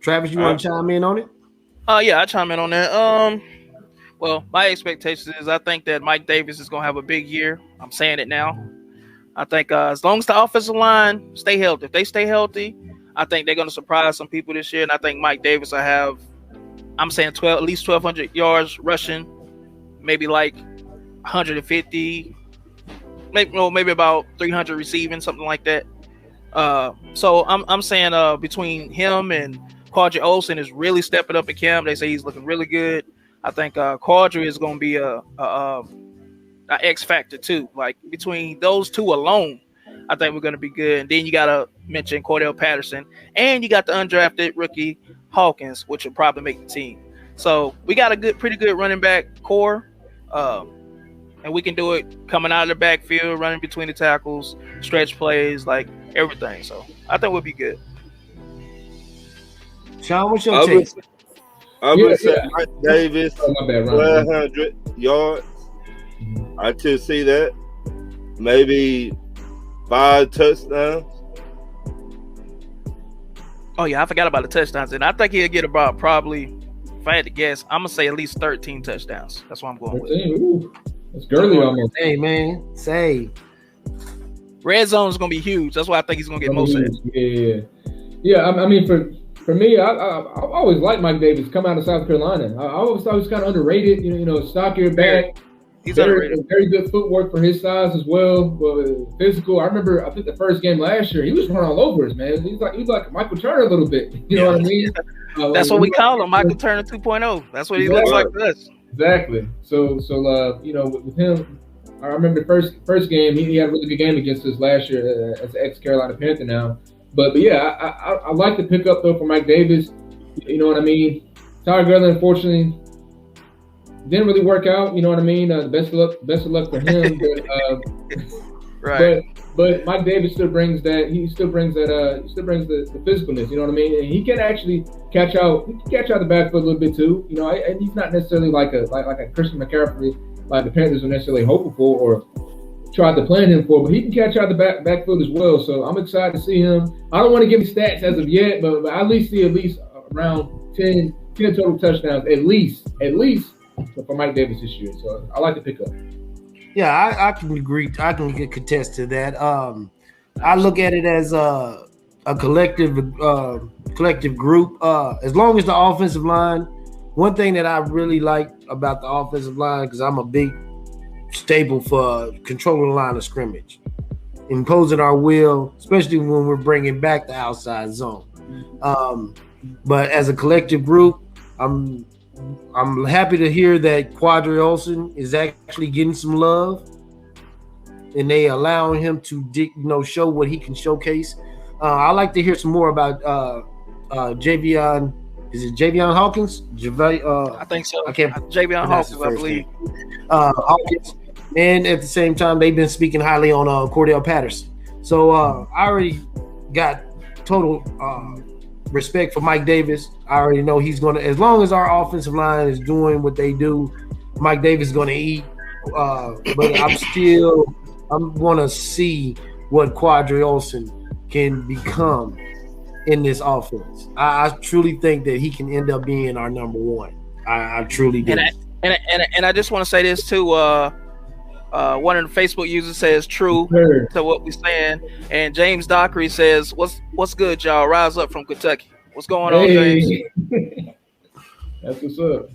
Travis, you want to chime in on it? Yeah, I chime in on that. Well, my expectation is I think that Mike Davis is gonna have a big year. I'm saying it now. I think as long as the offensive line stay healthy, if they stay healthy, I think they're gonna surprise some people this year. And I think Mike Davis will have, I'm saying at least 1,200 yards rushing, maybe like 150, maybe about 300 receiving, something like that. So I'm saying between him and Quadri Olsen is really stepping up in camp. They say he's looking really good. I think Quadri is going to be a X factor too. Like between those two alone, I think we're going to be good. And then you got to mention Cordell Patterson, and you got the undrafted rookie Hawkins, which will probably make the team. So we got a pretty good running back core, and we can do it coming out of the backfield, running between the tackles, stretch plays, like everything. So I think we'll be good. Sean, what's your take? I would say Mike Davis, 1,200 yards. I could see that. Maybe 5 touchdowns. Oh, yeah, I forgot about the touchdowns. And I think he'll get about probably, if I had to guess, I'm going to say at least 13 touchdowns. That's what I'm going 13, with. Ooh, that's girly almost. Hey, man, say. Red zone is going to be huge. That's why I think he's going to get most of it. Yeah. I mean, for me, I always liked Mike Davis. Come out of South Carolina, I always thought he was kind of underrated. Stockier back. He's underrated. Very good footwork for his size as well. Physical. I remember. I think the first game last year, he was running all over us, man. He's like Michael Turner a little bit. You know what I mean? That's what we call him, Michael Turner 2.0. That's what he looks like to us. Exactly. So with him, I remember the first game, he had a really good game against us last year as an ex-Carolina Panther now. But yeah, I like the pickup though for Mike Davis. You know what I mean? Tyler Gurley, unfortunately, didn't really work out. You know what I mean? Best of luck for him. But, right. But Mike Davis still brings that. He still brings the physicalness. You know what I mean? And he can actually catch out. He can catch out the backfield a little bit too. And he's not necessarily like a Christian McCaffrey, like the Panthers were necessarily hoping for or tried to plan him for, but he can catch out the backfield as well. So I'm excited to see him. I don't want to give him stats as of yet, but I at least see around 10 total touchdowns at least for Mike Davis this year. So I like the pickup. Yeah, I can agree. I can contest to that. I look at it as a collective group. As long as the offensive line, one thing that I really like about the offensive line, because I'm a big staple for controlling the line of scrimmage, imposing our will, especially when we're bringing back the outside zone. But as a collective group, I'm happy to hear that Quadri Olsen is actually getting some love, and they allowing him to show what he can showcase. I like to hear some more about Javion. Is it Javion Hawkins? I think so. I can't. Javion Hawkins, I believe. Hawkins. And at the same time, they've been speaking highly on Cordell Patterson. So I already got total respect for Mike Davis. I already know he's going to, as long as our offensive line is doing what they do, Mike Davis is going to eat. But I'm going to see what Quadri Olsen can become in this offense. I truly think that he can end up being our number one. I truly do. And I just want to say this too. One of the Facebook users says true to what we're saying, and James Dockery says, "What's good, y'all? Rise up from Kentucky. What's going on, James?" That's what's up.